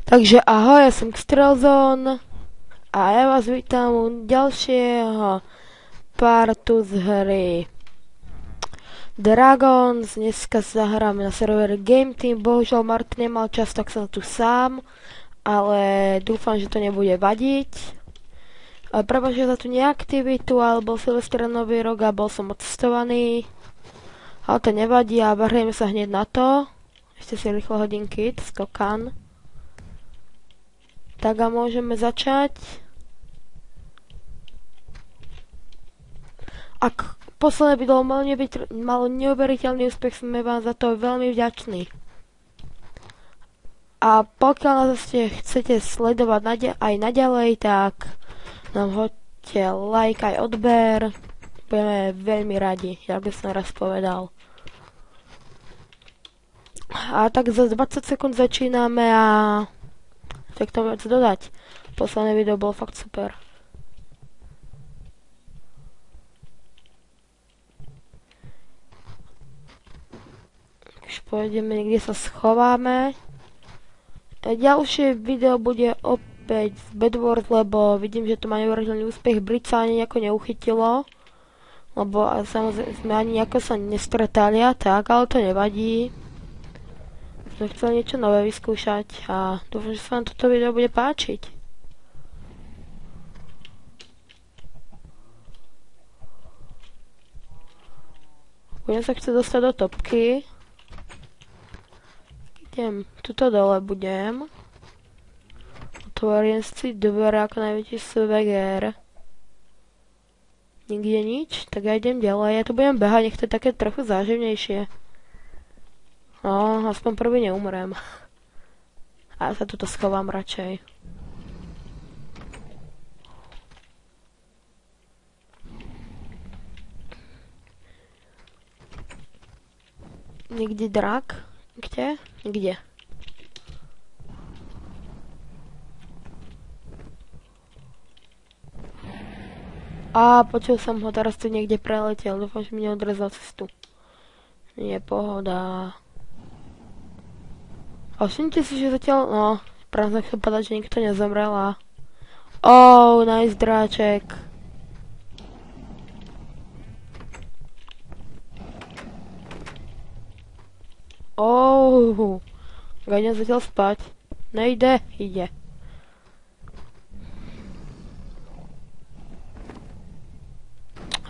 Takže ahoj, ja som Xtrelzon a ja vás vítam u ďalšieho partu z hry Dragons. Dneska sa hráme na servere Game Team. Bohužiaľ Martin nemal čas, tak som tu sám, ale dúfam, že to nebude vadiť. Prepáčte za tú neaktivitu, ale bol Silvester nový rok a bol som odcestovaný. Ale to nevadí a vrhneme sa hneď na to. Ešte si rýchlo hodím kit, skokan. Tak a môžeme začať. Ak posledné video malo neuveriteľný úspech, sme vám za to veľmi vďační. A pokiaľ nás chcete sledovať aj naďalej, tak nám hoďte like aj odber. Budeme veľmi radi, jak by som raz povedal. A tak za 20 sekúnd začíname a tak to vec dodať. Posledné video bolo fakt super. Už pôjdeme, niekde sa schováme. Ďalšie video bude opäť z Bedwars, lebo vidím, že to má neuveriteľný úspech. Brit sa ani nejako neuchytilo, lebo samozrejme sme ani nejako sa nestretali a tak, ale to nevadí. Som chcel niečo nové vyskúšať a dúfam, že sa vám toto video bude páčiť. Budem sa chcieť dostať do topky. Idem, tuto dole budem. Otvorím si dvere ako najväčší sveger. Nikde nič, tak ja idem ďalej. Ja tu budem behať, nech to je také trochu záživnejšie. No, aspoň prvý neumrem. A ja sa tuto schovám radšej. Niekde drak? Kde? Kde? A počul som ho, teraz tu niekde preletel. Dúfam, že mi neodrezal cestu. Nie, pohoda. A všimnite si, že zatiaľ, no, práve som chcel povedať, že nikto nezomrel a... Oh, nice dráček. Oh, ja idem zatiaľ spať. Nejde, ide.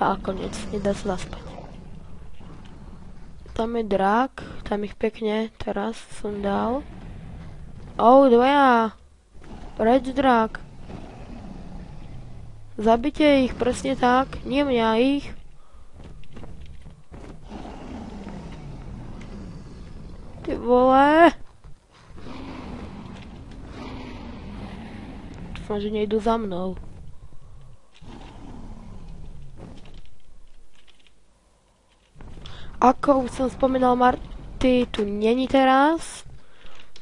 A koniec, nedá sa zaspať. Tam je drak, tam ich pekne teraz som dal. Oh, dvaja. Preč drak. Zabite ich, presne tak. Nie mňa, ich. Ty vole. Dúfam, že nejdu za mnou. Ako už som spomínal, Marty tu není teraz.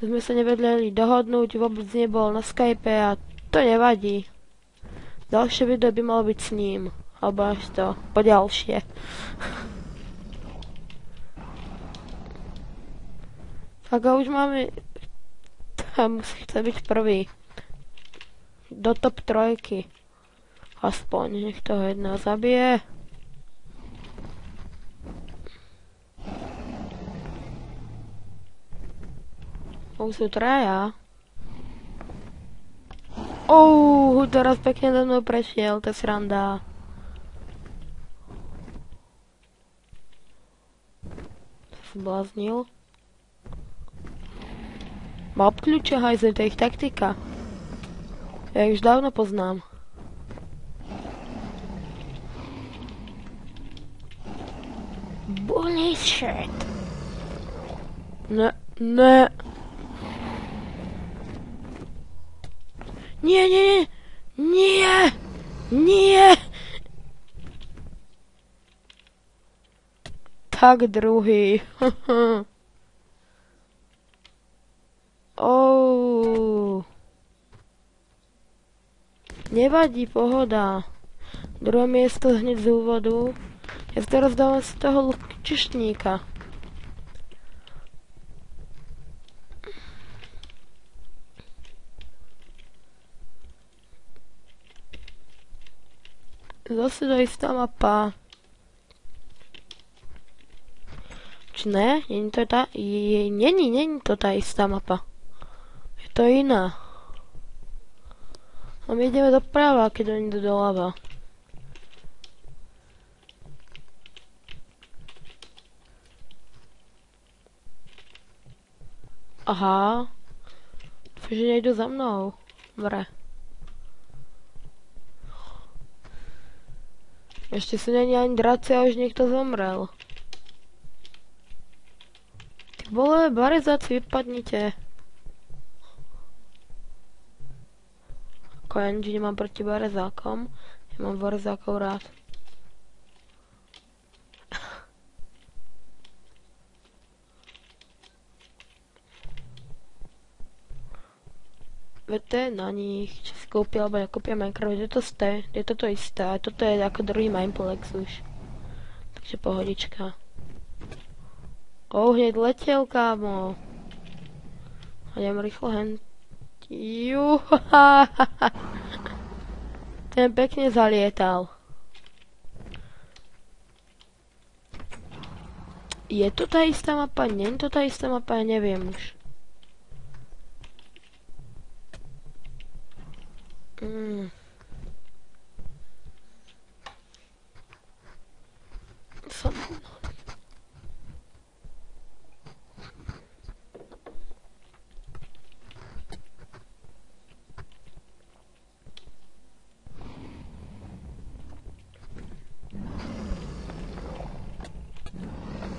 Sme sa nevedeli dohodnúť, vôbec nebol na Skype a to nevadí. Ďalšie video by malo byť s ním. Alebo až to poďalšie. Tak a už máme... Tam chce byť prvý. Do top 3. Aspoň, nech toho jedného zabije. Už sú traja. Teraz pekne do mnou prešiel, to je sranda. To sa zbláznil. Má obkľúče hajzel, to je ich taktika. Ja už dávno poznám. Bullshit. Ne. Nie. Tak druhý. Nevadí, pohoda. Druhé miesto hneď z úvodu. Ja teraz dávam z toho češtníka. Zase to istá mapa. Či ne? Není to tá... Není to tá istá mapa. Je to iná. A my ideme doprava, keď oni idú doľava. Aha. Dúfam, že nejdu za mnou. Dobre. Ešte sú není ani draci a už niekto zomrel. Ty vole, barezáci, vypadnite. Ako ja nič nemám proti barezákom. Ja mám barezákov rád. Vete na nich, čo si kúpil, alebo nekúpil Minecraft, je to isté, a toto je ako druhý Mineplex už. Takže pohodička. Hneď letel, kámo. A idem rýchlo hen... Juha. Ten pekne zalietal. Je to tá istá mapa? Nie je to tá istá mapa? Ja neviem už.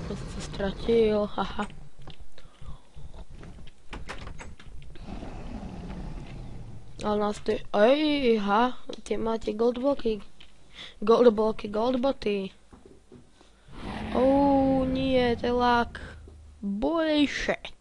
Sa stratil, haha. Ale nás tu... Ejha, tie máte goldboty. Goldboty. Nie, to je lag. Bullshit.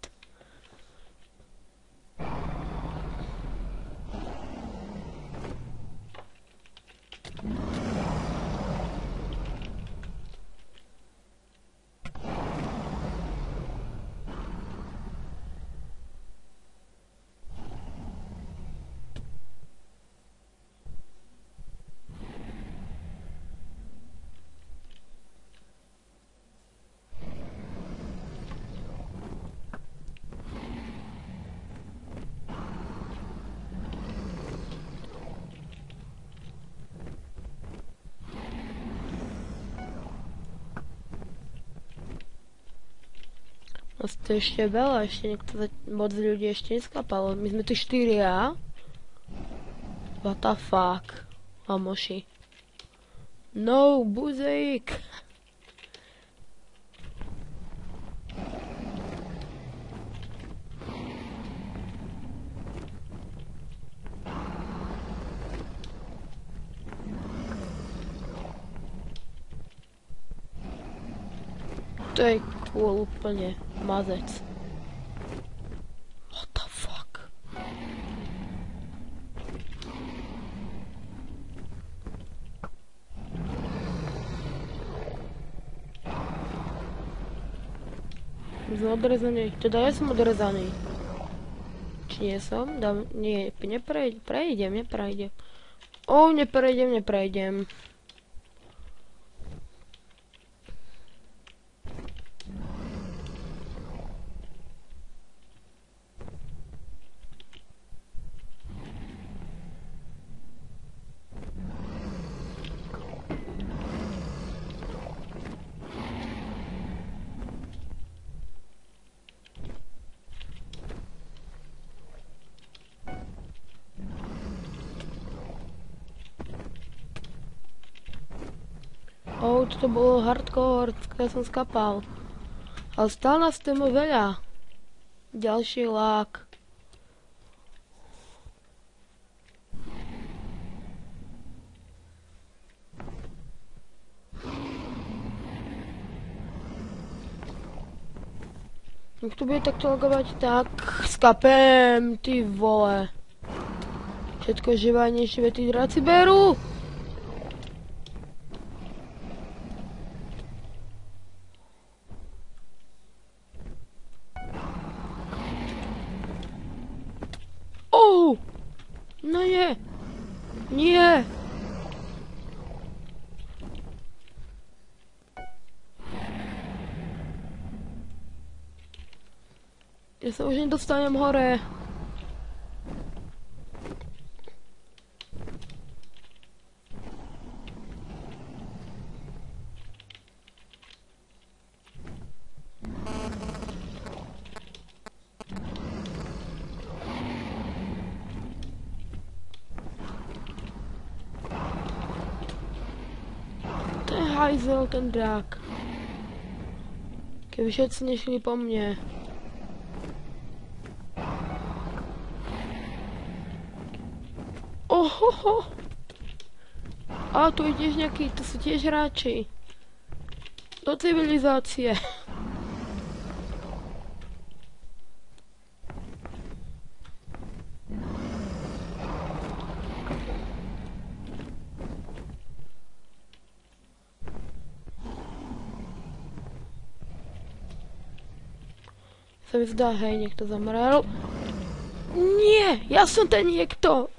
Nás tu ešte veľa, ešte niekto moc ľudí ešte neskapalo. My sme tu 4, What the fuck? Hamoši. No, buzík! To je cool úplne. Mazec. What the fuck? Sme odrezaní. Teda ja som odrezaný. Či nie som? Nie, neprejdem. Neprejdem. Toto bolo hardcore, keď som skapal. Ale stále nás tému veľa. Ďalší lag. Ak to bude takto lagovať, tak skapem, ty vole. Všetko živé neživé tí draci berú. No nie. Nie. Ja sa už nedostanem hore. To je hajzel, ten drak. Keby všetci nešli po mne. Ohoho! A tu ideš nejaký, to sú tiež hráči. Do civilizácie. Sa mi zdá, hej, niekto zomrel. Nie, ja som ten niekto.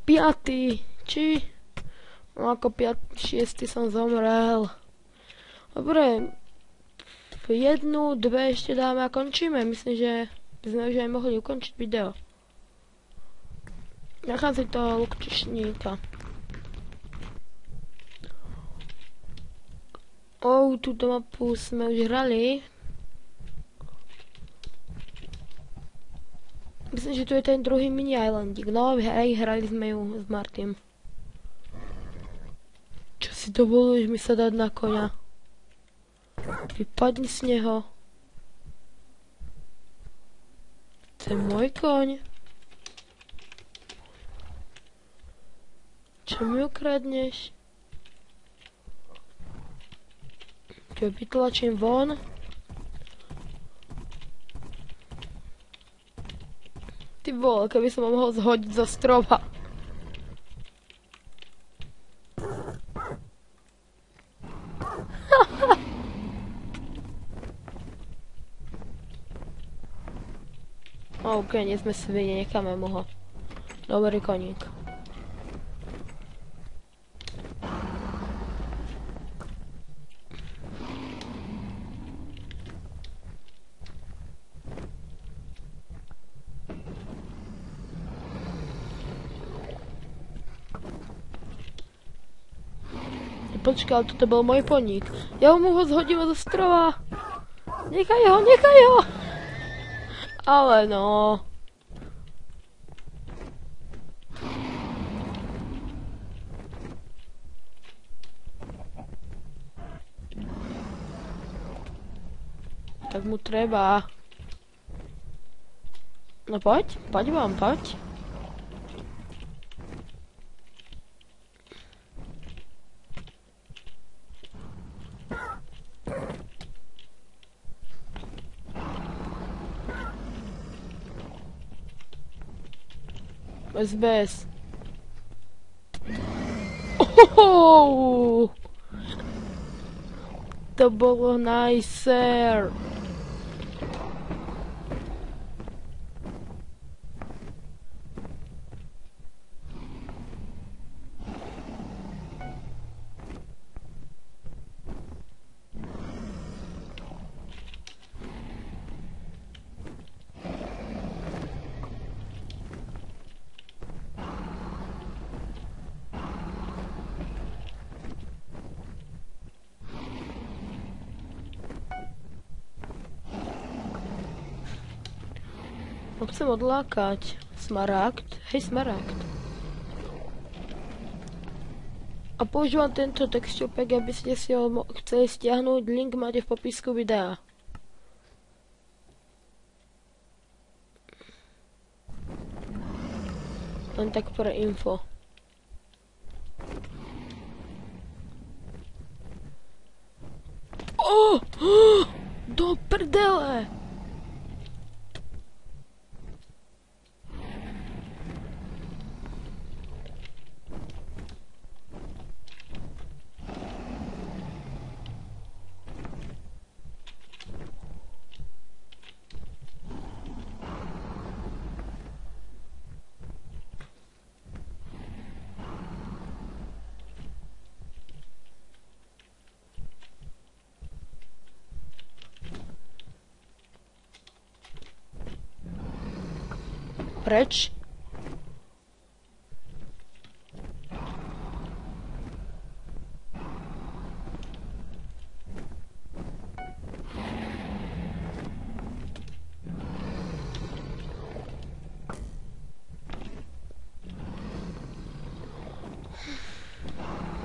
5. Či? No ako 6. som zomrel. Dobre. 1, 2 ešte dáme a končíme. Myslím, že by sme už aj mohli ukončiť video. Nechám si toho lukčešníka. Túto mapu sme už hrali. Myslím, že tu je ten druhý mini islandík. No, hej, hrali sme ju s Martym. Čo si dovoluješ mi sa dať na koňa? Vypadni z neho. To je môj koň. Čo mi ukradneš? Čo vytlačím von? Ty vole, keby som ho mohol zhodiť zo stroma. OK, nie sme svine, necháme mu ho. Dobrý koník. Počkaj, ale toto bol môj poník. Ja mu ho zhodím zo stroma. Nechaj ho, nechaj ho. Ale no. Tak mu treba. No poď, poď vám, poď. Bez. Ohoho! To bolo nicer. Ho chcem odlákať. Smaragd? Hej, smaragd. A používam tento texture pack, aby ste si ho chceli stiahnuť. Link máte v popisku videa. Len tak pre info. Do prdele! preč.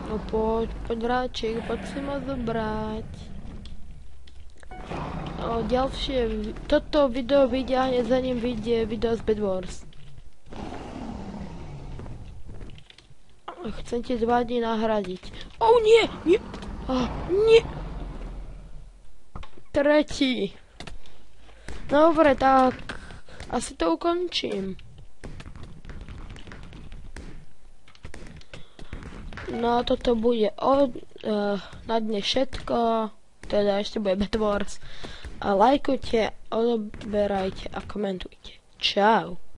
No poď Ráčik, poď si ma zobrať. No, toto video vyjde a hneď za ním vyjde video z Bed Wars. Chcem ti 2 dní nahradiť. Oh nie, nie, nie. Tretí. Dobre, tak asi to ukončím. No toto bude na dne všetko, teda ešte bude Bed Wars. A lajkujte, odoberajte a komentujte. Čau.